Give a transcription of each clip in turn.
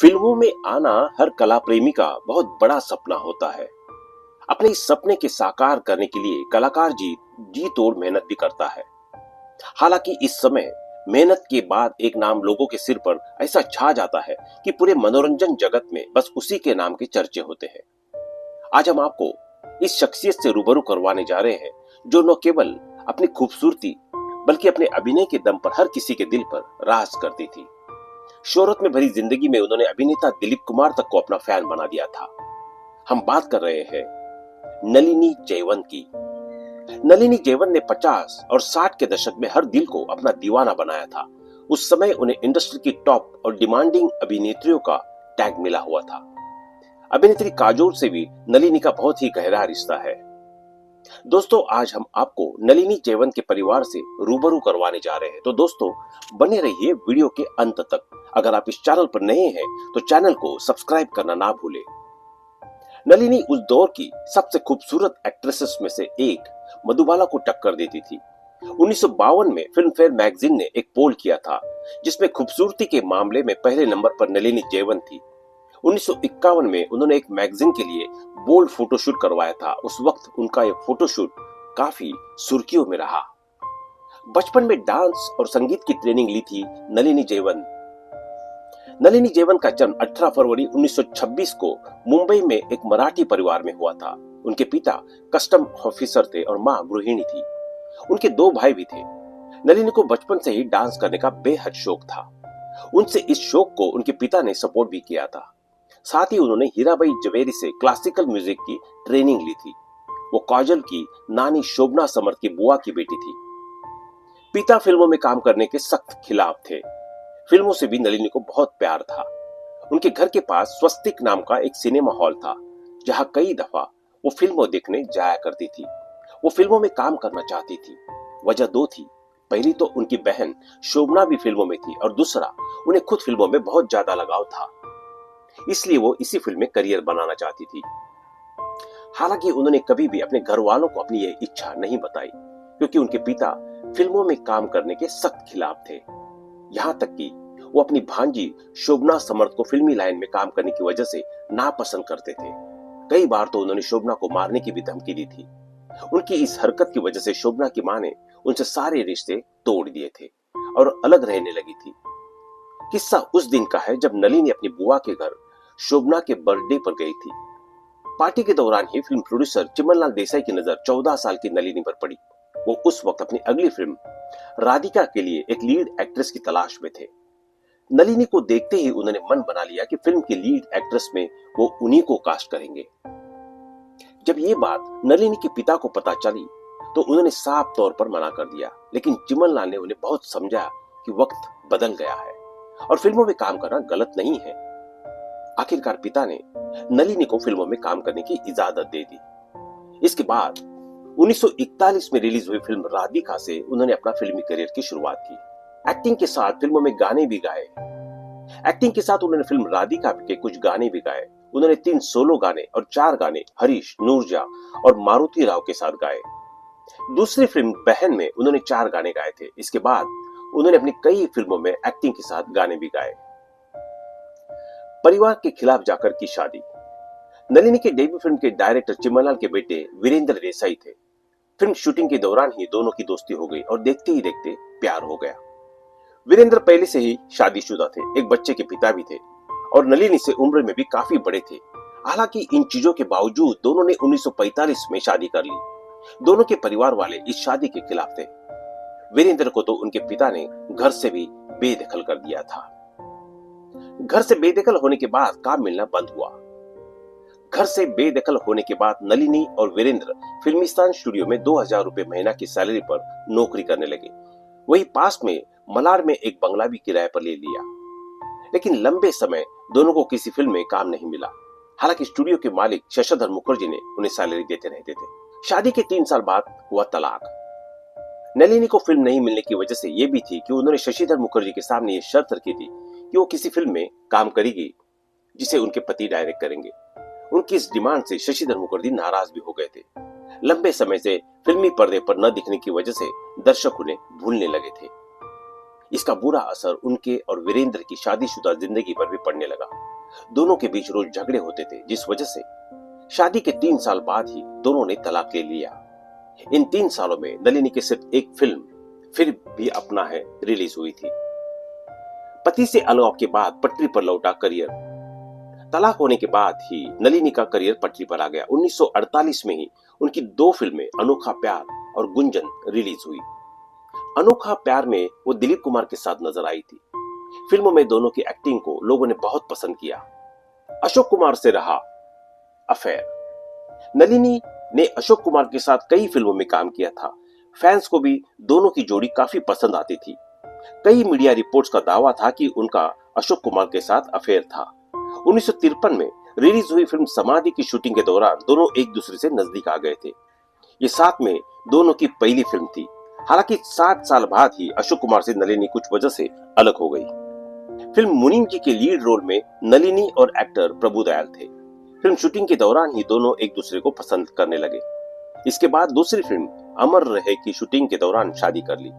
फिल्मों में आना हर कला प्रेमी का बहुत बड़ा सपना होता है। अपने इस सपने के साकार करने के लिए कलाकार जी तोड़ मेहनत भी करता है। हालांकि इस समय मेहनत के बाद एक नाम लोगों के सिर पर ऐसा छा जाता है कि पूरे मनोरंजन जगत में बस उसी के नाम के चर्चे होते हैं। आज हम आपको इस शख्सियत से रूबरू करवाने जा रहे हैं जो न केवल अपनी खूबसूरती बल्कि अपने अभिनय के दम पर हर किसी के दिल पर राज करती थी। शोहरत में भरी जिंदगी में उन्होंने अभिनेता दिलीप कुमार तक को अपना फैन बना दिया था। हम बात कर रहे हैं नलिनी जयवंत की। नलिनी जयवंत ने 50 और 60 के दशक में हर दिल को अपना दीवाना बनाया था। उस समय उन्हें इंडस्ट्री की टॉप और डिमांडिंग अभिनेत्रियों का टैग मिला हुआ था। अभिनेत्री काजोल से भी नलिनी का बहुत ही गहरा रिश्ता है। दोस्तों, आज हम आपको नलिनी जयवंत के परिवार से रूबरू करवाने जा रहे हैं, तो दोस्तों बने रहिए वीडियो के अंत तक। अगर आप इस चैनल पर नए हैं तो चैनल को सब्सक्राइब करना ना भूलें। नलिनी उस दौर की सबसे खूबसूरत एक्ट्रेसेस में से एक मधुबाला को टक्कर देती थी। 1952 में फिल्म फेयर मैगजीन ने एक पोल किया था जिसमें खूबसूरती के मामले में पहले नंबर पर नलिनी जयवंत थी। 1951 में उन्होंने एक मैगजीन के लिए बोल्ड फोटोशूट करवाया था। उस वक्त उनका यह फोटोशूट काफी सुर्खियों में रहा। बचपन में डांस और संगीत की ट्रेनिंग ली थी नलिनी जयवंत। नलिनी जयवंत का जन्म 18 फरवरी 1926 को मुंबई में एक मराठी परिवार में हुआ था। उनके पिता कस्टम ऑफिसर थे और मां गृहिणी थी। उनके दो भाई भी थे। नलिनी को बचपन से ही डांस करने का बेहद शौक था। उनसे इस शौक को उनके पिता ने सपोर्ट भी किया था। साथ ही उन्होंने हीराबाई जवेरी से क्लासिकल म्यूजिक की ट्रेनिंग ली थी। वो काजल की नानी शोभना समर्थ की बुआ की बेटी थी। पिता फिल्मों में काम करने के सख्त खिलाफ थे। फिल्मों से भी नलिनी को बहुत प्यार था। उनके घर के पास स्वस्तिक नाम का एक सिनेमा हॉल था जहां कई दफा वो फिल्मों देखने जाया करती थी। वो फिल्मों में काम करना चाहती थी। वजह दो थी। पहली तो उनकी बहन शोभना भी फिल्मों में थी और दूसरा उन्हें खुद फिल्मों में बहुत ज्यादा लगाव था, इसलिए वो इसी फिल्म में करियर बनाना चाहती थी। हालांकि उन्होंने कभी भी अपने घर वालों को अपनी यह इच्छा नहीं बताई क्योंकि उनके पिता फिल्मों में काम करने के सख्त खिलाफ थे। यहाँ तक कि वो अपनी भांजी शोभना समर्थ को फिल्मी लाइन में काम करने की वजह से नापसंद करते थे। कई बार तो उन्होंने शोभना को मारने की भी धमकी दी थी। उनकी इस हरकत की वजह से शोभना की मां ने उनसे सारे रिश्ते तोड़ दिए थे और अलग रहने लगी थी। किस्सा उस दिन का है जब नलिनी अपनी बुआ के घर शोभना के बर्थडे पर गई थी। पार्टी के दौरान ही फिल्म प्रोड्यूसर चिमनलाल देसाई की नजर 14 साल की नलिनी पर पड़ी। वो उस वक्त अपनी अगली फिल्म राधिका के लिए एक लीड एक्ट्रेस की तलाश में थे। नलिनी को देखते ही उन्होंने मन बना लिया कि फिल्म की लीड एक्ट्रेस में वो उन्हीं को कास्ट करेंगे। जब ये बात नलिनी के पिता को पता चली तो उन्होंने साफ तौर पर मना कर दिया, लेकिन चिमनलाल ने उन्हें बहुत समझाया कि वक्त बदल गया है और फिल्मों में काम करना गलत नहीं है। आखिरकार पिता ने नलिनी को फिल्मों में काम करने की इजाजत दे दी। इसके बाद 1941 में रिलीज हुई फिल्म राधिका से उन्होंने अपना फिल्मी करियर की शुरुआत की। एक्टिंग के साथ फिल्मों में गाने भी गाए। एक्टिंग के साथ उन्होंने फिल्म राधिका के कुछ गाने भी गाए। उन्होंने 3 सोलो गाने और 4 गाने हरीश, नूरजा और मारुति राव के साथ गाए। दूसरी फिल्म बहन में उन्होंने 4 गाने गाए थे। इसके बाद उन्होंने अपनी कई फिल्मों में एक्टिंग के साथ गाने भी गाए। परिवार के खिलाफ जाकर की शादी। नलिनी के डेब्यू फिल्म के डायरेक्टर चिमनलाल के बेटे वीरेंद्र देसाई थे। फिल्म शूटिंग के दौरान ही दोनों की दोस्ती हो गई और देखते ही देखते प्यार हो गया। वीरेंद्र पहले से ही शादीशुदा थे, एक बच्चे के पिता भी थे और नलिनी से उम्र में भी काफी बड़े थे। हालांकि इन चीजों के बावजूद दोनों ने 1945 में शादी कर ली। दोनों के परिवार वाले इस शादी के खिलाफ थे। वीरेंद्र को तो उनके पिता ने घर से भी बेदखल कर दिया था। घर से बेदखल होने के बाद काम मिलना बंद हुआ। घर से बेदखल होने के बाद नलिनी और वीरेंद्र फिल्मिस्तान स्टूडियो में 2000 रुपए महीना की सैलरी पर नौकरी करने लगे। वही पास में मलाड में एक बंगला भी किराए पर ले लिया। लेकिन लंबे समय दोनों को किसी फिल्म में काम नहीं मिला। हालांकि स्टूडियो के मालिक शशिधर मुखर्जी ने उन्हें सैलरी देते रहते थे। शादी के 3 साल बाद हुआ तलाक। नलिनी को फिल्म नहीं मिलने की वजह से यह भी थी कि उन्होंने शशिधर मुखर्जी के सामने ये शर्त रखी थी कि वो किसी फिल्म में काम करेगी जिसे उनके पति डायरेक्ट करेंगे। उनकी इस डिमांड से शशिधर मुखर्जी नाराज भी हो गए थे। लंबे समय से फिल्मी पर्दे पर न दिखने की वजह से दर्शक उन्हें भूलने लगे थे। इसका बुरा असर उनके और वीरेंद्र की शादीशुदा जिंदगी पर भी पड़ने लगा। दोनों के बीच रोज झगड़े होते थे, जिस वजह से शादी के 3 साल बाद ही दोनों ने तलाक ले लिया। इन 3 सालों में नलिनी की सिर्फ एक फिल्म फिर भी अपना है रिलीज हुई थी। पति से अलगाव के बाद पटरी पर लौटा करियर। तलाक होने के बाद ही नलिनी का करियर पटरी पर आ गया। 1948 में ही उनकी 2 फिल्में अनोखा प्यार और गुंजन रिलीज हुई। अनोखा प्यार में वो दिलीप कुमार के साथ नजर आई थी। फिल्मों में दोनों की एक्टिंग को लोगों ने बहुत पसंद किया। अशोक कुमार से रहा अफेयर। नलिनी ने अशोक कुमार के साथ कई फिल्मों में काम किया था। फैंस को भी दोनों की जोड़ी काफी पसंद आती थी। कई मीडिया रिपोर्ट्स का दावा था कि उनका अशोक कुमार के साथ अफेयर था। 1953 में रिलीज हुई फिल्म समाधि की शूटिंग के दौरान दोनों एक दूसरे से नजदीक आ गए थे। ये साथ में दोनों की पहली फिल्म थी। हालांकि 7 साल बाद ही अशोक कुमार से नलिनी कुछ वजह से अलग हो गई। फिल्म मुनीम जी के लीड रोल में नलिनी और एक्टर प्रभुदयाल थे। फिल्म शूटिंग के दौरान ही दोनों एक दूसरे को पसंद करने लगे। इसके बाद दूसरी फिल्म अमर रहे की शूटिंग के दौरान शादी कर ली।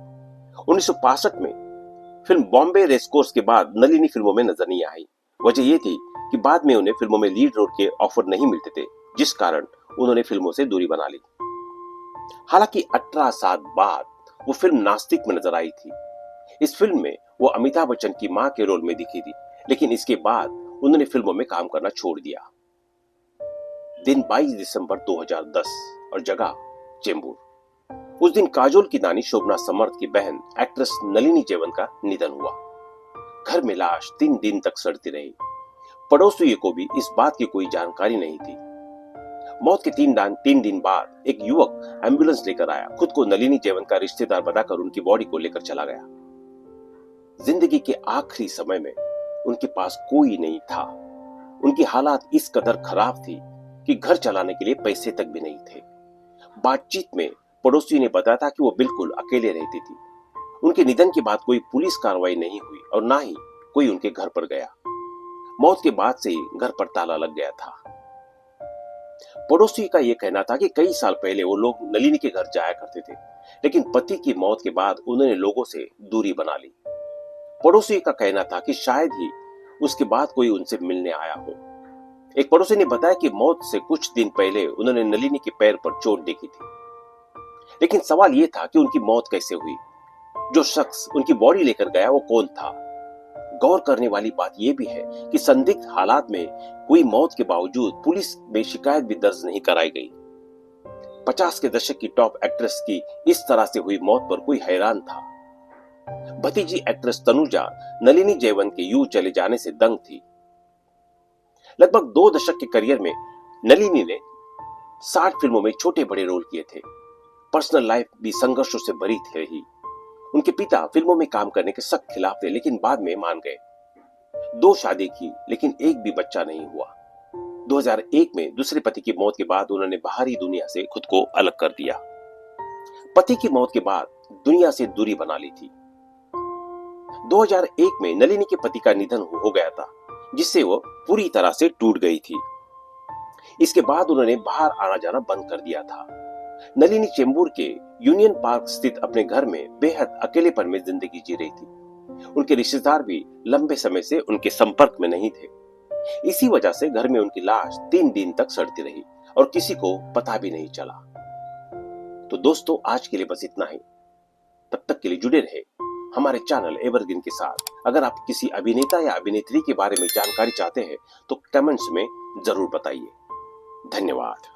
1965 में फिल्म बॉम्बे रेसकोर्स के बाद नलिनी फिल्मों में नजर नहीं आई। वजह यह थी कि बाद में उन्हें फिल्मों में लीड रोल के ऑफर नहीं मिलते थे, जिस कारण उन्होंने फिल्मों से दूरी बना ली। हालांकि 18 साल बाद वो फिल्म नास्तिक में नजर आई थी। इस फिल्म में वो अमिताभ बच्चन की मां के रोल में दिखी थी, लेकिन इसके बाद उन्होंने फिल्मों में काम करना छोड़ दिया। दिन 22 दिसंबर 2010 और जगह चेंबूर। उस दिन काजोल की नानी शोभना समर्थ की बहन एक्ट्रेस नलिनी जयवंत का निधन हुआ। घर में लाश 3 दिन तक सड़ती रही। पड़ोसियों को भी इस बात की कोई जानकारी नहीं थी। मौत के 3 दिन बाद एक युवक एम्बुलेंस लेकर आया। खुद को नलिनी जयवंत का रिश्तेदार बताकर उनकी बॉडी को लेकर चला गया। जिंदगी के आखिरी समय में उनके पास कोई नहीं था। उनकी हालात इस कदर खराब थी कि घर चलाने के लिए पैसे तक भी नहीं थे। बातचीत में पड़ोसी ने बताया था कि वो बिल्कुल अकेले रहती थी। उनके निधन के बाद कोई पुलिस कार्रवाई नहीं हुई और ना ही कोई उनके घर पर गया। मौत के बाद से ही घर पर ताला लग गया था। पड़ोसी का यह कहना था कि कई साल पहले वो लोग नलिनी के घर जाया करते थे, लेकिन पति की मौत के बाद उन्होंने लोगों से दूरी बना ली। पड़ोसी का कहना था कि शायद ही उसके बाद कोई उनसे मिलने आया हो। एक पड़ोसी ने बताया कि मौत से कुछ दिन पहले उन्होंने नलिनी के पैर पर चोट देखी थी। लेकिन सवाल यह था कि उनकी मौत कैसे हुई? जो शख्स उनकी बॉडी लेकर गया वो कौन था? गौर करने वाली बात यह भी है कि संदिग्ध हालात में हुई मौत के बावजूद पुलिस में शिकायत भी दर्ज नहीं कराई गई। 50 के दशक की टॉप एक्ट्रेस की इस तरह से हुई मौत पर कोई हैरान था। भतीजी एक्ट्रेस तनुजा नलिनी जयवंत के यूं चले जाने से दंग थी। लगभग 2 दशक के करियर में नलिनी ने 60 फिल्मों में छोटे बड़े रोल किए थे। पर्सनल लाइफ भी संघर्षों से भरी रही। उनके पिता फिल्मों में काम करने के सख्त खिलाफ थे, लेकिन बाद में मान गए। 2 शादी की, लेकिन एक भी बच्चा नहीं हुआ। 2001 में दूसरे पति की मौत के बाद उन्होंने बाहरी दुनिया से खुद को अलग कर दिया। पति की मौत के बाद दुनिया से दूरी बना ली थी। 2001 में नलिनी के पति का निधन हो गया था, जिससे वो पूरी तरह से टूट गई थी। इसके बाद उन्होंने बाहर आना जाना बंद कर दिया था। नलिनी चेंबूर के यूनियन पार्क स्थित अपने घर में बेहद अकेलेपन में जिंदगी जी रही थी। उनके रिश्तेदार भी लंबे समय से उनके संपर्क में नहीं थे। इसी वजह से घर में उनकी लाश 3 दिन तक सड़ती रही और किसी को पता भी नहीं चला। तो दोस्तों, आज के लिए बस इतना ही। तब तक के लिए जुड़े रहे हमारे चैनल एवरग्रीन के साथ। अगर आप किसी अभिनेता या अभिनेत्री के बारे में जानकारी चाहते हैं तो कमेंट्स में जरूर बताइए। धन्यवाद।